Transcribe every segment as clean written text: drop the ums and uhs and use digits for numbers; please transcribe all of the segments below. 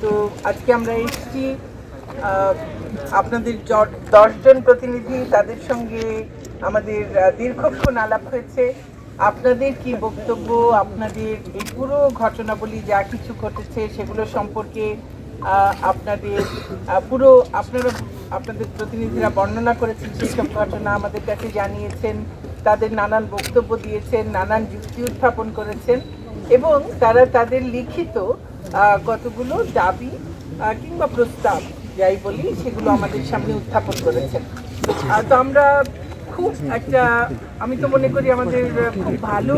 তো আজকে আমরা এসেছি আপনাদের 10 জন প্রতিনিধি, তাদের সঙ্গে আমাদের দীর্ঘক্ষণ আলাপ হয়েছে। আপনাদের কি বক্তব্য, আপনাদের এই পুরো ঘটনাবলী যা কিছু ঘটেছে সেগুলো সম্পর্কে আপনাদের আপনাদের প্রতিনিধিরা বর্ণনা করেছেন, সেসব ঘটনা আমাদের কাছে জানিয়েছেন, তাদের নানান বক্তব্য দিয়েছেন, নানান যুক্তি উত্থাপন করেছেন এবং তারা তাদের লিখিত কতগুলো দাবি কিংবা প্রস্তাব যাই বলি সেগুলো আমাদের সামনে উত্থাপন করেছেন। তো আমরা খুব আমি তো মনে করি আমাদের খুব ভালো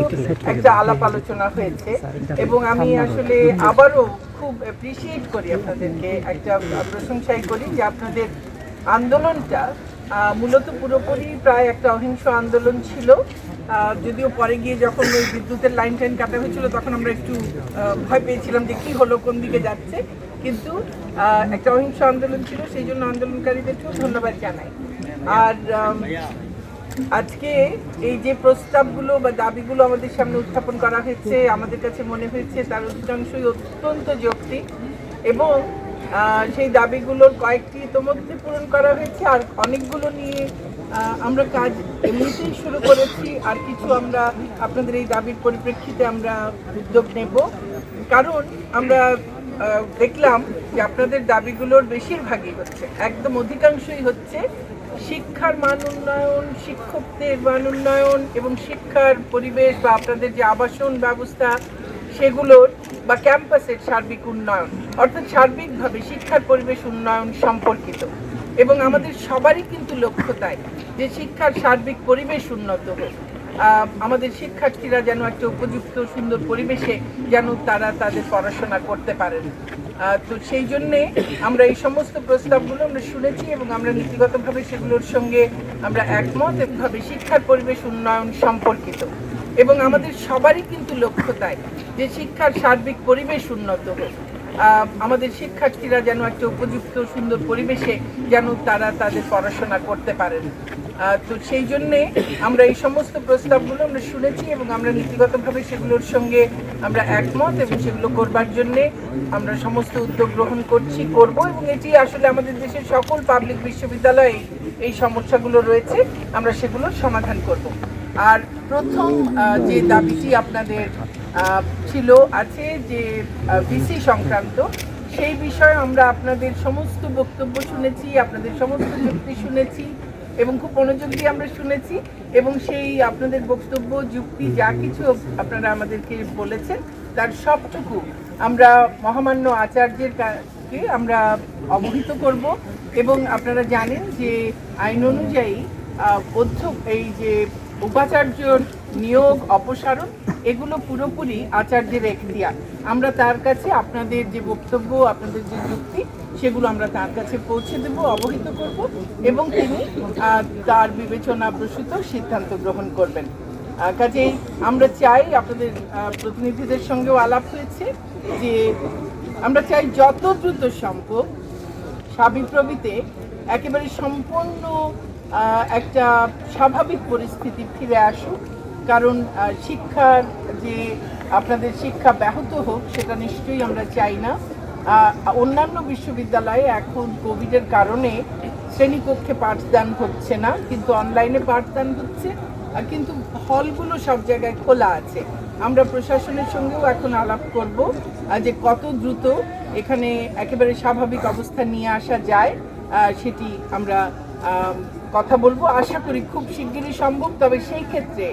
একটা আলাপ আলোচনা হয়েছে এবং আমি আসলে আবারও খুব অ্যাপ্রিসিয়েট করি, আপনাদেরকে একটা প্রশংসাই করি যে আপনাদের আন্দোলনটা মূলত পুরোপুরি প্রায় একটা অহিংস আন্দোলন ছিল। যদিও পরে গিয়ে যখন ওই বিদ্যুতের লাইন কাটা হয়েছিল তখন আমরা একটু ভয় পেয়েছিলাম যে কী হলো, কোন দিকে যাচ্ছে, কিন্তু একটা অহিংস আন্দোলন ছিল, সেই জন্য আন্দোলনকারীদেরকেও ধন্যবাদ জানাই। আর আজকে এই যে প্রস্তাবগুলো বা দাবিগুলো আমাদের সামনে উত্থাপন করা হয়েছে, আমাদের কাছে মনে হয়েছে তার অধিকাংশই অত্যন্ত যৌক্তিক এবং সেই দাবিগুলোর কয়েকটি ইতোমধ্যে পূরণ করা হয়েছে, আর অনেকগুলো নিয়ে আমরা কাজ এমনিতেই শুরু করেছি, আর কিছু আমরা আপনাদের এই দাবির পরিপ্রেক্ষিতে আমরা উদ্যোগ নেব। কারণ আমরা দেখলাম যে আপনাদের দাবিগুলোর বেশিরভাগই হচ্ছে, একদম অধিকাংশই হচ্ছে শিক্ষার মান উন্নয়ন, শিক্ষকদের মান উন্নয়ন এবং শিক্ষার পরিবেশ বা আপনাদের যে আবাসন ব্যবস্থা সেগুলোর বা ক্যাম্পাসের সার্বিক উন্নয়ন, অর্থাৎ সার্বিকভাবে শিক্ষার পরিবেশ উন্নয়ন সম্পর্কিত। এবং আমাদের সবারই কিন্তু লক্ষ্য তাই যে শিক্ষার সার্বিক পরিবেশ উন্নত হোক, আমাদের শিক্ষার্থীরা যেন একটা উপযুক্ত সুন্দর পরিবেশে যেন তারা তাদের পড়াশোনা করতে পারেন। তো সেই জন্যে আমরা এই সমস্ত প্রস্তাবগুলো আমরা শুনেছি এবং আমরা নীতিগতভাবে সেগুলোর সঙ্গে আমরা একমত, এভাবে শিক্ষার পরিবেশ উন্নয়ন সম্পর্কিত। এবং আমাদের সবারই কিন্তু লক্ষ্য তাই যে শিক্ষার সার্বিক পরিবেশ উন্নত হোক, আমাদের শিক্ষার্থীরা যেন একটা উপযুক্ত সুন্দর পরিবেশে যেন তারা তাদের পড়াশোনা করতে পারেন। তো সেই জন্যে আমরা এই সমস্ত প্রস্তাবগুলো আমরা শুনেছি এবং আমরা নীতিগতভাবে সেগুলোর সঙ্গে আমরা একমত এবং সেগুলো করবার জন্যে আমরা সমস্ত উদ্যোগ গ্রহণ করব এবং এটি আসলে আমাদের দেশের সকল পাবলিক বিশ্ববিদ্যালয়ে এই সমস্যাগুলো রয়েছে, আমরা সেগুলোর সমাধান করব। আর প্রথম যে দাবিটি আপনাদের আছে যে ভিসি সংক্রান্ত, সেই বিষয়ে আমরা আপনাদের সমস্ত বক্তব্য শুনেছি, আপনাদের সমস্ত যুক্তি শুনেছি এবং খুব মনোযোগ দিয়ে আমরা শুনেছি এবং সেই আপনাদের বক্তব্য যুক্তি যা কিছু আপনারা আমাদেরকে বলেছেন তার সবটুকু আমরা মহামান্য আচার্যের কাছে আমরা অবহিত করব। এবং আপনারা জানেন যে আইন অনুযায়ী এই যে উপাচার্যর নিয়োগ অপসারণ এগুলো পুরোপুরি আচার্যের এখতিয়ার। আমরা তার কাছে আপনাদের যে বক্তব্য, আপনাদের যে যুক্তি সেগুলো আমরা তার কাছে পৌঁছে দেব, অবহিত করব এবং তিনি তার বিবেচনা প্রসূত সিদ্ধান্ত গ্রহণ করবেন। কাজেই আমরা চাই, আপনাদের প্রতিনিধিদের সঙ্গেও আলাপ হয়েছে, যে আমরা চাই যত দ্রুত সম্ভব সাবিপ্রবিতে একেবারে সম্পূর্ণ একটা স্বাভাবিক পরিস্থিতি ফিরে আসুক। কারণ শিক্ষার যে আপনাদের শিক্ষা ব্যাহত হোক সেটা নিশ্চয়ই আমরা চাই না। অন্যান্য বিশ্ববিদ্যালয়ে এখন কোভিডের কারণে শ্রেণীকক্ষে পাঠদান হচ্ছে না, কিন্তু অনলাইনে পাঠদান হচ্ছে, কিন্তু হলগুলো সব জায়গায় খোলা আছে। আমরা প্রশাসনের সঙ্গেও এখন আলাপ করব যে কত দ্রুত এখানে একেবারে স্বাভাবিক অবস্থা নিয়ে আসা যায়, সেটি আমরা কথা বলবো। আশা করি খুব শিগগিরই সম্ভব। তবে সেই ক্ষেত্রে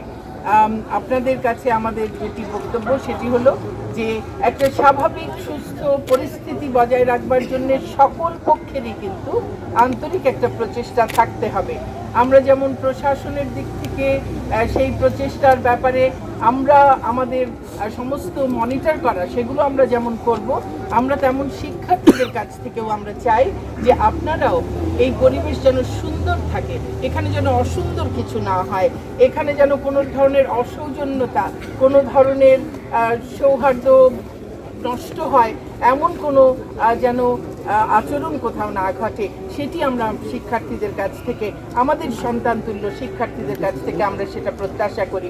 আপনাদের কাছে আমাদের যেটি বক্তব্য সেটি হলো যে একটা স্বাভাবিক সুস্থ পরিস্থিতি বজায় রাখবার জন্য সকল পক্ষেরই কিন্তু আন্তরিক একটা প্রচেষ্টা থাকতে হবে। আমরা যেমন প্রশাসনের দিক থেকে সেই প্রচেষ্টার ব্যাপারে আমরা আমাদের সমস্ত মনিটর করা সেগুলো আমরা যেমন করব, আমরা তেমন শিক্ষার্থীদের কাছ থেকেও আমরা চাই যে আপনারাও এই পরিবেশ যেন সুন্দর থাকে, এখানে যেন অসুন্দর কিছু না হয়, এখানে যেন কোনো ধরনের অসৌজন্যতা, কোনো ধরনের সৌহার্দ্য নষ্ট হয় এমন কোনো যেন আচরণ কোথাও না ঘটে, সেটি আমরা শিক্ষার্থীদের কাছ থেকে, আমাদের সন্তানতুল্য শিক্ষার্থীদের কাছ থেকে আমরা সেটা প্রত্যাশা করি।